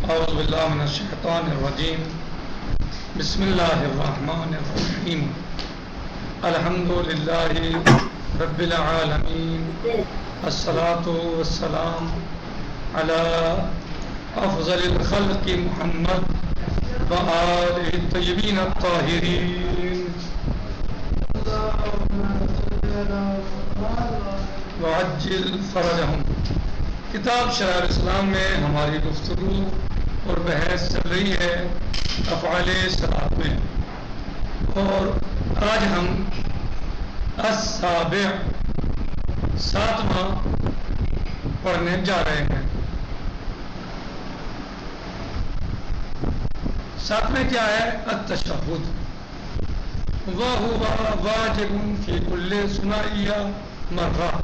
اعوذ باللہ من الشیطان الرجیم بسم اللہ الرحمن الرحیم الحمد للہ رب العالمین الصلاة والسلام علی افضل الخلق محمد وآلہ الطیبین الطاہرین وعجل فرجہم۔ کتاب شرح الاسلام میں ہماری گفتگو اور بحث چل رہی ہے افعال صلاۃ میں، اور آج ہم السابع ساتواں پڑھنے جا رہے ہیں۔ ساتویں کیا ہے؟ التشہد، وَهُوَ وَاجِبٌ فِي كُلِّ ثُنَائِيَّ مَرَّةٍ،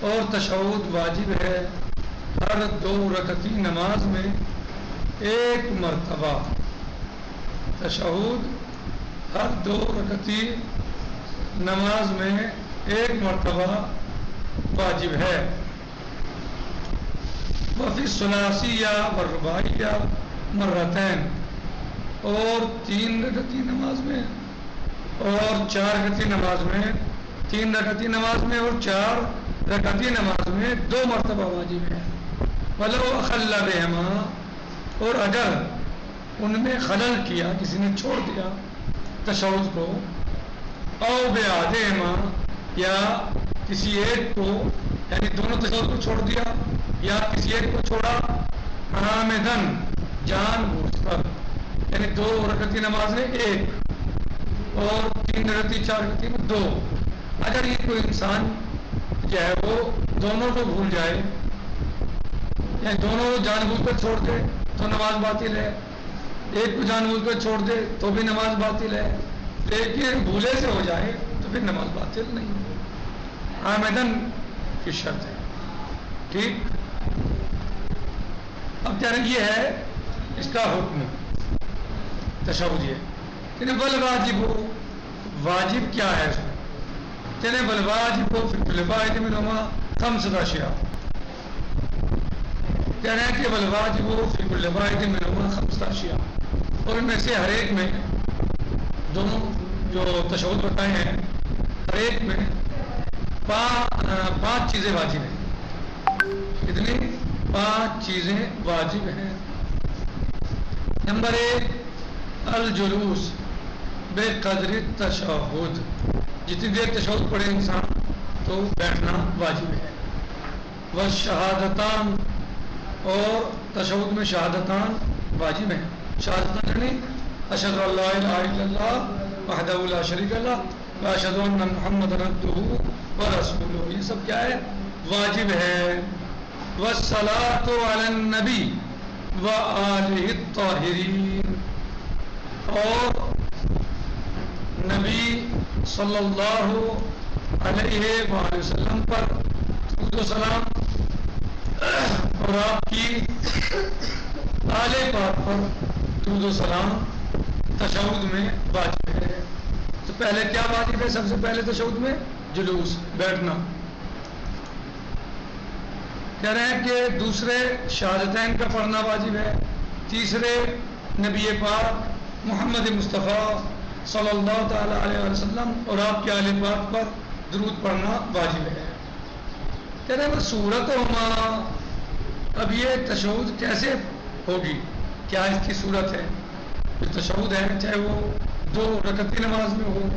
اور تشہد واجب ہے ہر 2 رکعتی نماز میں ایک مرتبہ۔ تشہد ہر 2 رکعتی نماز میں ایک مرتبہ واجب ہے۔ وفی الثلاثیہ والرباعیہ مرتين، اور 3 رکعتی نماز میں اور 4 رکعتی نماز میں، 3 رکعتی نماز میں اور 4 رکعتی نماز میں 2 مرتبہ واجب ہے۔ وَلَوْ أَخَلَّ بِهِمَا، اور اگر ان میں خلل کیا، کسی نے چھوڑ دیا تشہد کو، أَوْ بِأَحَدِهِمَا، یا کسی ایک کو، یعنی دونوں تشہد کو چھوڑ دیا یا کسی ایک کو چھوڑا، عامداً جان بوجھ کر، یعنی 2 رکعتی نماز میں 1 اور 3 رکعتی 4 رکعتی میں 2۔ اگر یہ کوئی انسان جو ہے وہ دونوں کو بھول جائے، یعنی دونوں کو جان بوجھ کر چھوڑ دے تو نماز باطل ہے، ایک کو جان بوجھ کر چھوڑ دے تو بھی نماز باطل ہے، لیکن بھولے سے ہو جائے تو پھر نماز باطل نہیں ہے، عامداً کی شرط ہے۔ ٹھیک، اب کہہ رہے یہ ہے اس کا حکم تشہد، یہ والواجب، واجب کیا ہے اس میں؟ والواجب فی کل واحد منہما 5 اشیاء، کہہ رہے ہیں کہ والواجب فی کل واحد منہما 5 اشیاء، اور ان میں سے ہر ایک میں، دونوں جو تشہد بتائے ہیں، ہر ایک میں 5 چیزیں واجب ہیں۔ کتنی؟ 5 چیزیں واجب ہیں۔ نمبر 1، الجلوس بے قدر تشہد، جتنی دیر تشہد پڑھے انسان تو بیٹھنا واجب ہے۔ والشہادتان، اور تشہد میں شہادتان واجب ہیں۔ شہادتان یعنی اشہد ان لا الہ الا اللہ وحدہ لا شریک لہ واشہد ان محمدا عبدہ ورسولہ، یہ سب کیا ہے؟ واجب ہے۔ والصلاۃ علی النبی وآلہ الطاہرین، اور نبی صلی اللہ علیہ وآلہ وسلم پر درود و سلام، اور آپ کی آل پاک پر درود و سلام تشہد میں واجب ہے۔ تو پہلے کیا واجب ہے؟ سب سے پہلے تشہد میں جلوس، بیٹھنا۔ کہہ رہے ہیں کہ دوسرے شہادتین کا پڑھنا واجب ہے۔ تیسرے نبی پاک محمد مصطفیٰ صلی اللہ تعالیٰ علیہ وسلم اور آپ کے آل پاک پر درود پڑھنا واجب ہے۔ کہہ رہے ہیں صورت ہوما، اب یہ تشہد کیسے ہوگی، کیا اس کی صورت ہے؟ جو تشہد ہے چاہے وہ 2 رکعتی نماز میں ہو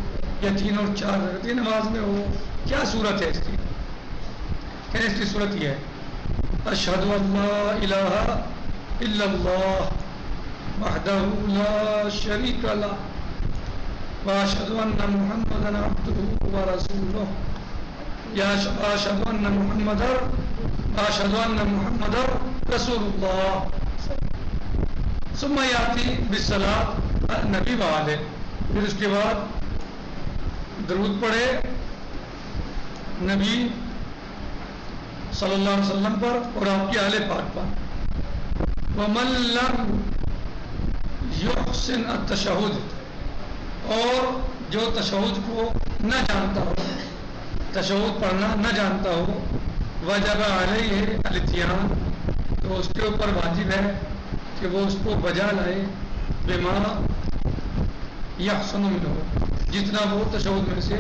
یا 3 اور 4 رکعتی نماز میں ہو، کیا صورت ہے اس کی؟ کہہ رہے ہیں اس کی صورت یہ ہے، اشہد ان لا الہ الا اللہ وحدہ لا شریک لہ واشہد ان محمدا عبدہ ورسولہ، یا اشہد ان محمدا رسول اللہ، ثم یاتی بالصلاۃ علی النبی وآلہ، پھر اس کے بعد درود پڑھے نبی صلی اللہ علیہ وسلم پر اور آپ کی آل پاک پر۔ ومن لم یحسن التشہد، اور جو تشہد کو نہ جانتا ہو، تشہد پڑھنا نہ جانتا ہو، وجب علیہ الاتیان، تو اس کے اوپر واجب ہے کہ وہ اس کو بجا لائے بما یحسن منہ، جتنا وہ تشہد میں سے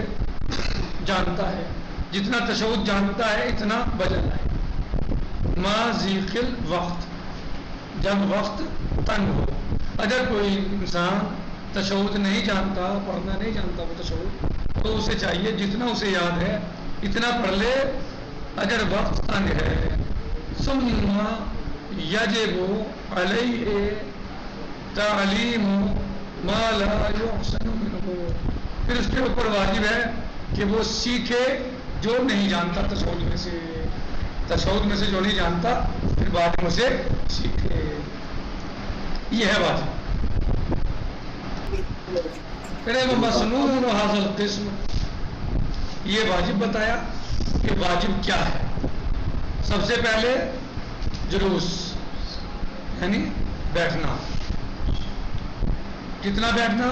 جانتا ہے، جتنا تشہد جانتا ہے اتنا بجا لائے۔ ما ضیق الوقت، جب وقت تنگ ہو۔ اگر کوئی انسان تشہد نہیں جانتا، پڑھنا نہیں جانتا وہ تشہد، تو اسے چاہیے جتنا اسے یاد ہے اتنا پڑھ لے اگر وقت تنگ ہے۔ ثم یجب علیہ تعلیم ما لا یحسن منہ، پھر اس کے اوپر واجب ہے کہ وہ سیکھے جو نہیں جانتا تشہد میں سے، تشہد میں سے جو نہیں جانتا پھر بعد میں سے سیکھے، یہ ہے واجب۔ مسنون ھذا القسم، یہ واجب بتایا کہ واجب کیا ہے۔ سب سے پہلے جلوس یعنی بیٹھنا، کتنا بیٹھنا؟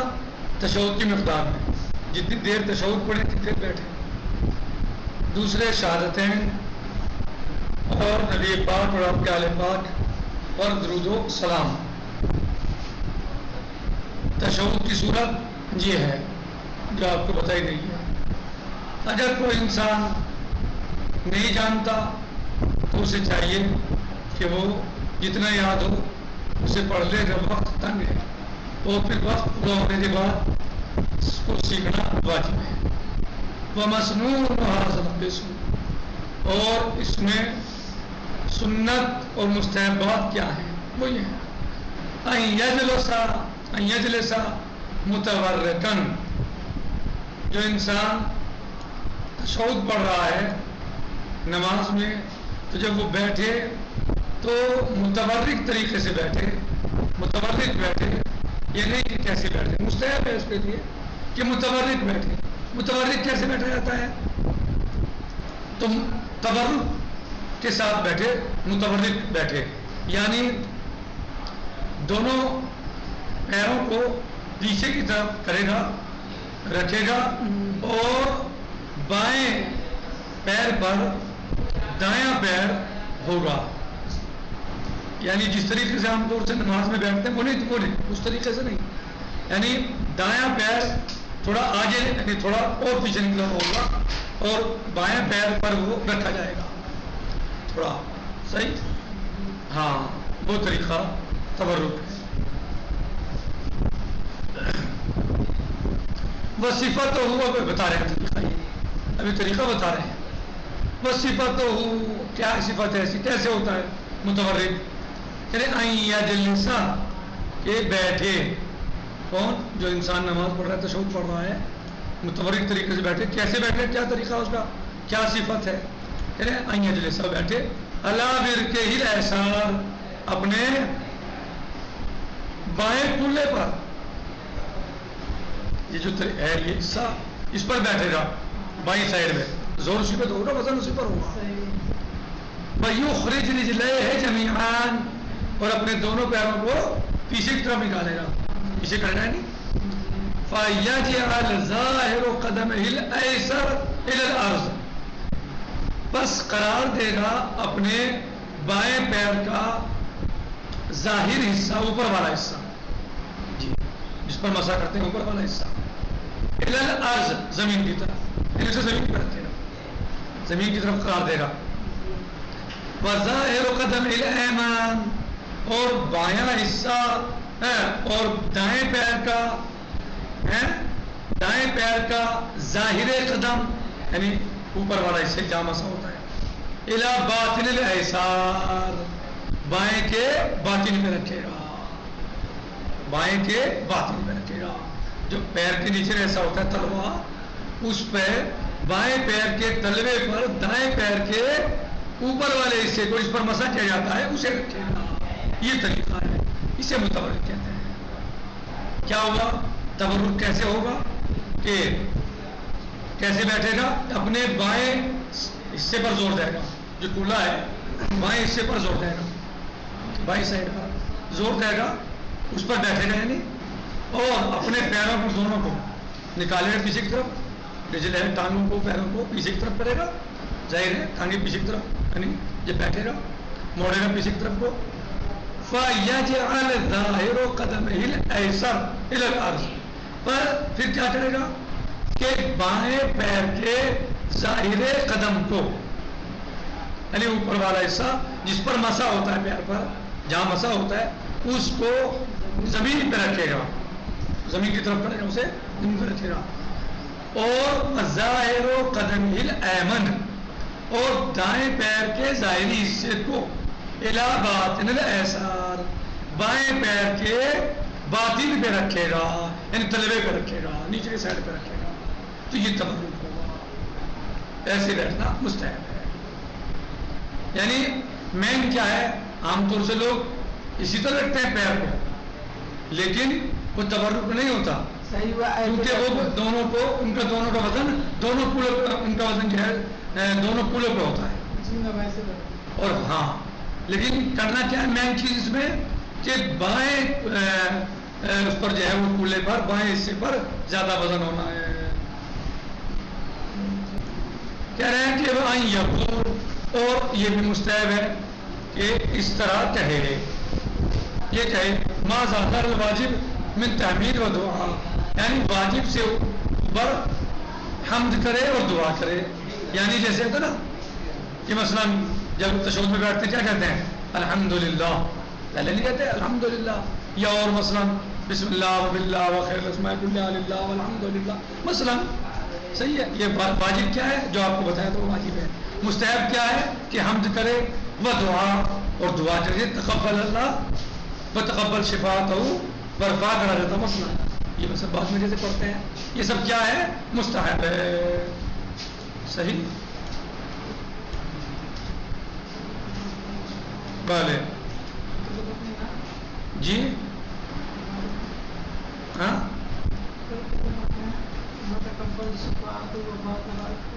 تشہد کی مقدار میں، جتنی دیر تشہد پڑھے کتنی دیر بیٹھے۔ دوسرے شہادتین اور نبی پاک اور آپ کے آل پاک اور درود و سلام۔ تشہد کی صورت یہ ہے جو آپ کو بتائی گئی ہے۔ اگر کوئی انسان نہیں جانتا تو اسے چاہیے کہ وہ جتنا یاد ہو اسے پڑھ لے جب وقت تنگ ہے، اور پھر وقت پورا ہونے کے بعد اس کو سیکھنا واجب ہے۔ وَمَسْنُونُ هَذَا الْقِسْمِ، اور اس میں سنت اور مستحبات کیا ہیں وہ یہ ہے أَن يَجْلِسَ مُتَوَرِّكًا، جو انسان تشہد پڑھ رہا ہے نماز میں تو جب وہ بیٹھے تو متورک طریقے سے بیٹھے، متورک بیٹھے، یہ نہیں کہ کیسے بیٹھے، مستحب ہے اس کے لیے کہ متورک بیٹھے۔ متورک کیسے بیٹھا جاتا ہے؟ تم تورک کے ساتھ بیٹھے، متورک بیٹھے یعنی دونوں پیروں کو پیچھے کی طرف کرے گا، رکھے گا، اور بائیں پیر پر دایاں پیر ہوگا، یعنی جس طریقے سے عام طور سے نماز میں بیٹھتے ہیں وہ نہیں اس طریقے سے نہیں، یعنی دایاں پیر تھوڑا آگے یعنی تھوڑا اور پیچھے نکلا ہوگا اور بائیں پیر پر وہ رکھا جائے گا تھوڑا، صحیح؟ ہاں وہ طریقہ تورک ہے۔ وہ صفت تو ہوا کوئی بتا رہے ہیں طریقہ، یہ ابھی طریقہ بتا رہے ہیں۔ وہ صفت تو کیا صفت ہے ایسی، کیسے ہوتا ہے متورک؟ یعنی أن يجلس، کہ بیٹھے، کون؟ جو انسان نماز پڑھ رہا ہے تشہد پڑھ رہا ہے متورک طریقے سے بیٹھے۔ کیسے بیٹھے؟ کیا طریقہ اس کا، کیا صفت ہے؟ یعنی أن يجلس، بیٹھے علی برکیہ الایسار، اپنے بائیں کولے پر، یہ جو ہے یہ حصہ اس پر بیٹھے گا بائیں سائڈ میں، زور اسی پہ تو ہوگا، وزن اسی پر ہوگا۔ وَيُخْرِجْ رِجْلَيْهِ جَمِيعًا، اور اپنے دونوں پیروں کو پیچھے کی طرف نکالے گا، پیچھے کرنا ہے نہیں۔ فَيَجْعَلْ ظَاهِرُ قَدَمِهِ الْأَيْسَرَ إِلَى الْأَرْضِ، بس قرار دے گا اپنے بائیں پیر کا ظاہر حصہ، اوپر والا حصہ، جی جس پر مسا کرتے ہیں اوپر والا حصہ، إِلَى الْأَرْضِ، زمین کی طرف، اسے زمین پر رکھے گا، زمین کی طرف قرار دے گا۔ وَظَاهِرُ قَدَمِهِ الْأَيْمَنِ، اور بایاں حصہ اور دائیں پیر کا ظاہر قدم یعنی اوپر والا حصہ جہاں مسا ہوتا ہے، إِلَى بَاطِنِ الْأَيْسَارِ، بائیں کے باطن میں رکھے گا، بائیں کے باطن میں رکھے گا، جو پیر کے نیچے ایسا ہوتا ہے تلوا، اس پہ بائیں پیر کے تلوے پر دائیں پیر کے اوپر والے حصے کو، اس پر مسا کیا جاتا ہے، اسے رکھے گا۔ یہ طریقہ ہے، اسے متورک کہتے ہیں۔ کیا ہوگا تورک؟ کیسے ہوگا کہ کیسے بیٹھے گا؟ اپنے بائیں حصے پر زور دے گا، جو کولہ ہے بائیں حصے پر زور دے گا، بائیں سائڈ پر زور دے گا، اس پر بیٹھے گا یعنی، اور اپنے پیروں کو دونوں کو نکالے گا پیچھے کی طرف، رجل ہے ٹانگوں کو پیروں کو پیچھے کی طرف کرے گا، ظاہر ہے ٹانگیں پیچھے کی طرف، یعنی جب بیٹھے گا موڑے گا پیچھے کی طرف کو، فَيَجْعَلْ ظَاهِرُ قَدَمِهِ الْأَيْسَرَ إِلَى الْأَرْضِ، پر پھر کیا کرے گا کہ بائیں پیر کے ظاہر قدم کو، یعنی اوپر والا حصہ جس پر مسا ہوتا ہے پیر پر، جہاں مسا ہوتا ہے اس کو زمین پہ رکھے گا، زمین کی طرف کرے گا، اسے زمین پہ رکھے گا. اور ظاہر قدمہ الایمن، اور دائیں پیر کے ظاہری حصے کو الی باطن الایسار، بائیں پیر کے باطن پہ رکھے گا، یعنی تلوے پہ رکھے گا، نیچے کی سائڈ پہ رکھے گا. تو یہ تبرک ہوگا، ایسے بیٹھنا مستحب ہے. یعنی مین کیا ہے، عام طور سے لوگ اسی طرح رکھتے ہیں پیر کو، لیکن وہ تبرک نہیں ہوتا، کیونکہ وہ دونوں کو، ان کا دونوں کا وزن، دونوں پولوں، ان کا وزن جو ہے دونوں پولوں پہ ہوتا ہے. اور ہاں لیکن کرنا کیا ہے مین چیز اس میں کہ بائیں اس پر جو ہے وہ پولے پر، بائیں حصے پر زیادہ وزن ہونا ہے. کہہ رہے ہیں کہ وہ آئیں یقول، اور یہ بھی مستحب ہے کہ اس طرح کہے، یہ کہے ما ظاہر الواجب من تحمید و دعا، یعنی واجب سے اوپر حمد کرے اور دعا کرے. یعنی جیسے ہوتا نا کہ مثلا جب تشہد میں بیٹھتے کیا کہتے ہیں الحمدللہ، پہلے نہیں کہتے الحمدللہ، یا اور مثلا بسم اللہ وباللہ وخیر الاسماء کلھا للہ والحمدللہ مثلا. صحیح ہے، یہ واجب کیا ہے جو آپ کو بتایا تو واجب ہے. مستحب کیا ہے کہ حمد کرے و دعا، اور دعا کرے تقبل اللہ و تقبل شفاعتہ ورفع درجتہ مثلا. یہ بس بعد میں جیسے پڑھتے ہیں، یہ سب کیا ہے مستحب ہے. صحیح بھلے جی ہاں.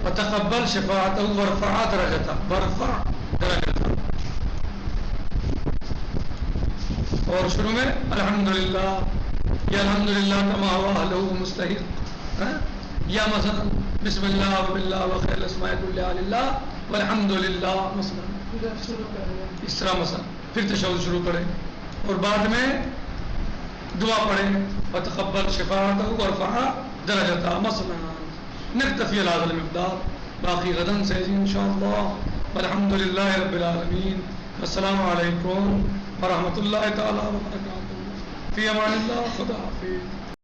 وتقبل شفاعتہ ورفع درجتہ، ورفع درجتہ. اور شروع میں الحمدللہ، یا الحمدللہ کما ہوا اہلہ مستحق، یا مثلا بسم اللہ وباللہ وخیر الاسماء کلھا للہ والحمدللہ مثلا. اس طرح مثلا پھر تشہد شروع کریں اور بعد میں دعا پڑھیں وتقبل شفاعتہ ورفع درجتہ مثلا. نکتفی علی هذا المقدار، باقی غداً سے انشاءاللہ. والحمدللہ رب العالمین، السلام علیکم ورحمۃ اللہ تعالی وبرکاتہ. فی امان اللہ، خدا حافظ.